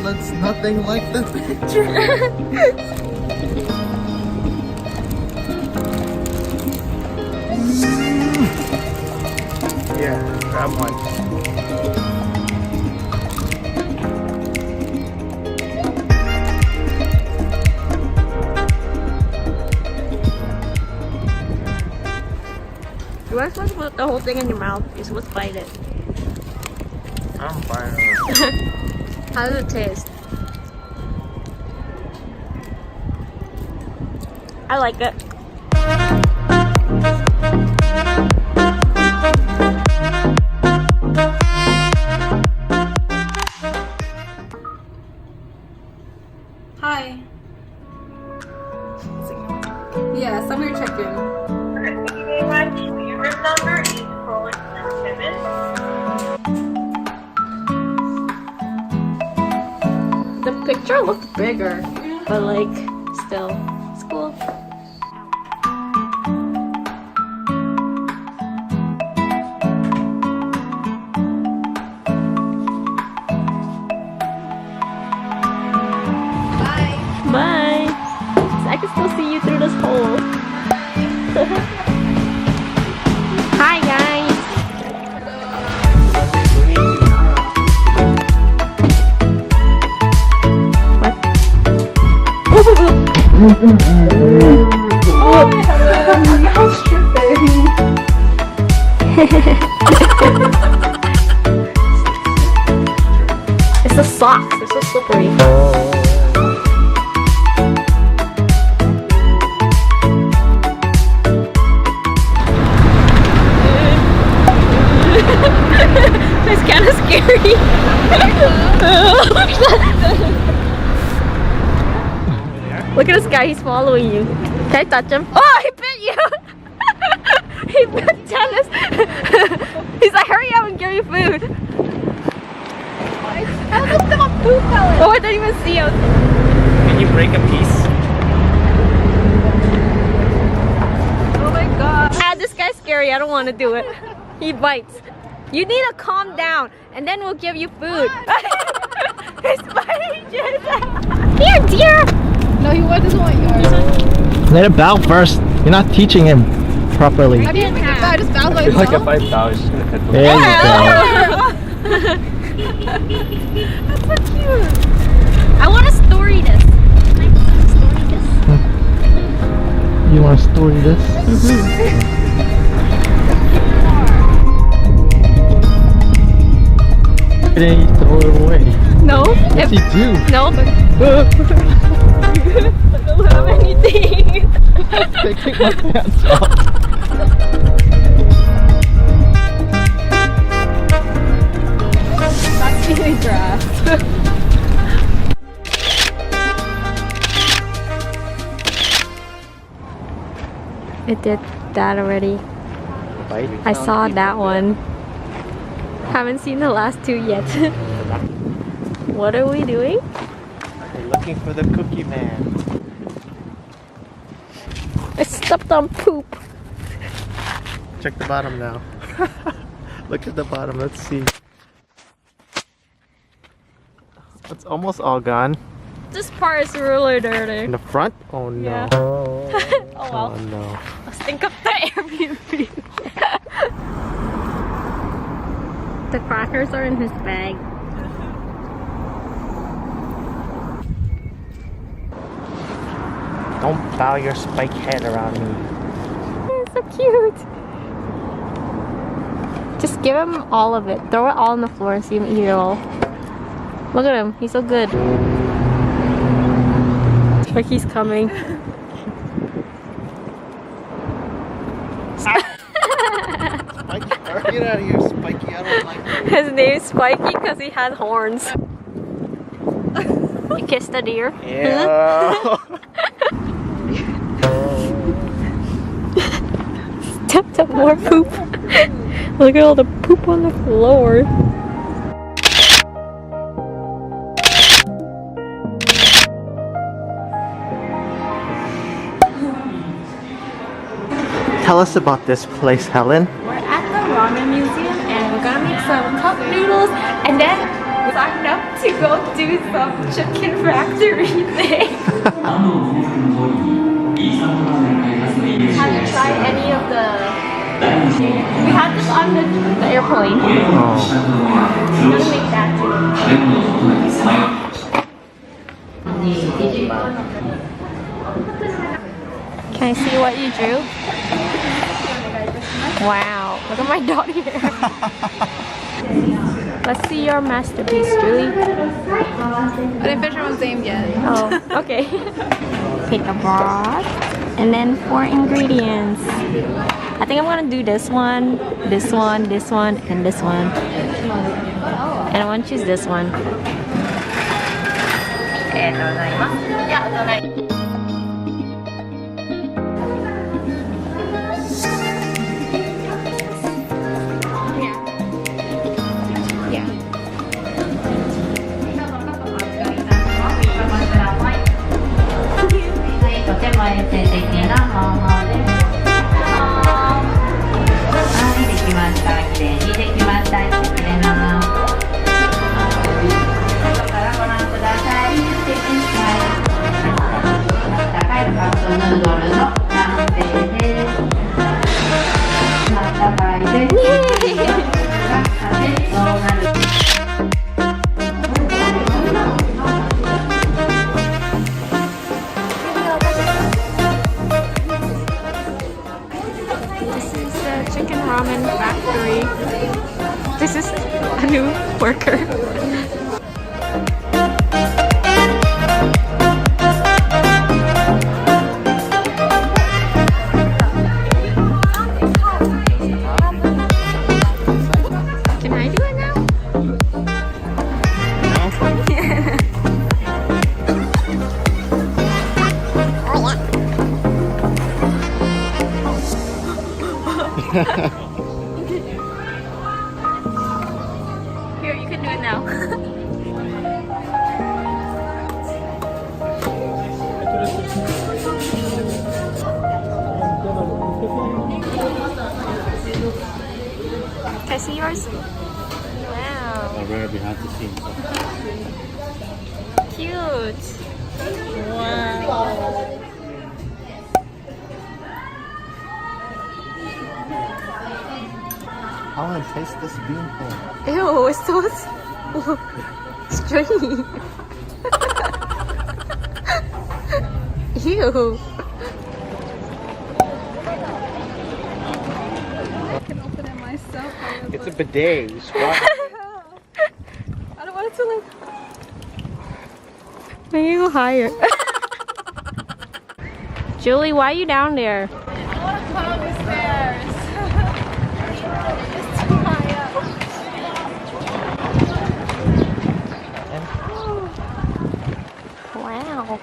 looks nothing like the picture. Yeah, grab one. You weren't supposed to put the whole thing in your mouth. You're supposed to bite it. I'm fine. How does it taste? I like it. Hi. Yeah, somewhere check-in. Thank you very much. Your room number is 417. The picture looked bigger, but like, still, it's cool. Bye. I can still see you through this hole. Hi guys. It's the socks. They're so slippery. It's kind of scary. Look at this guy, he's following you. Can I touch him? Oh, he bit you! He bit Dennis. He's like, hurry up and give me food. Oh, I didn't even see him. Can you break a piece? Oh my god. Ah, this guy's scary. I don't want to do it. He bites. You need to calm down, and then we'll give you food. He's biting you. Here, dear. No, he doesn't want yours. Let it bow first. You're not teaching him properly. How do you make it bow? Just bow by It's like a itself? 5,000. There you That's so cute. I want to story this. Can I story this? go. You want to story this? Then you throw it away. No. Yes, you do. No. I don't have anything. Take my pants off. That's eating grass. It did that already. I saw that one. Haven't seen the last two yet. What are we doing? We're looking for the cookie man. I stepped on poop. Check the bottom now. Look at the bottom. Let's see. It's almost all gone. This part is really dirty. In the front? Oh no. Yeah. Oh well. Oh no. Let's think of the Airbnb. The crackers are in his bag. Don't bow your spike head around me. It's so cute. Just give him all of it. Throw it all on the floor and see him eat it all. Look at him. He's so good. Like he's coming. Spiky, get out of here, Spiky. I don't like it. His name's Spiky because he has horns. You kissed the deer? Yeah. Stepped up more poop. Look at all the poop on the floor. Tell us about this place, Helen. We're at the ramen museum and we're gonna make some cup noodles and then we're signed up to go do some chicken factory thing. Have you tried any of the... We had this on the airplane. I'm gonna make that too. Can I see what you drew? Wow, look at my dot here. Let's see your masterpiece, Julie. I didn't finish everyone's name yet. Oh, okay. Pick a broth and then 4 ingredients. I think I'm gonna do this one, this one, this one, and this one. And I want to choose this one. Ramen factory. This is a new worker. Can I do it now? Here, you can do it now. Can I see yours? Wow. Rare behind the scenes. Cute. Wow. I want to taste this bean thing. Ew, it's so stringy. Ew. I can open it myself. It's a bidet. You squat. I don't want it to like... Maybe go higher. Julie, why are you down there? I want to climb the stairs. It's too high up. Wow.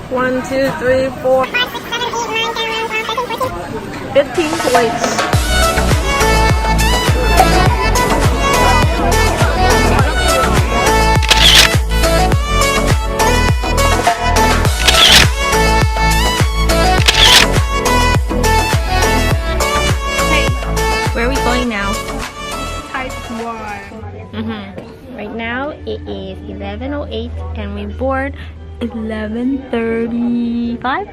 One, two, three, 4, 5, 6, 7, 8, 9, 10, 11, 12, 13, 14, 15 plates. Hey, where are we going now? Type 1. Right now it is 11:08 and we board 11:35.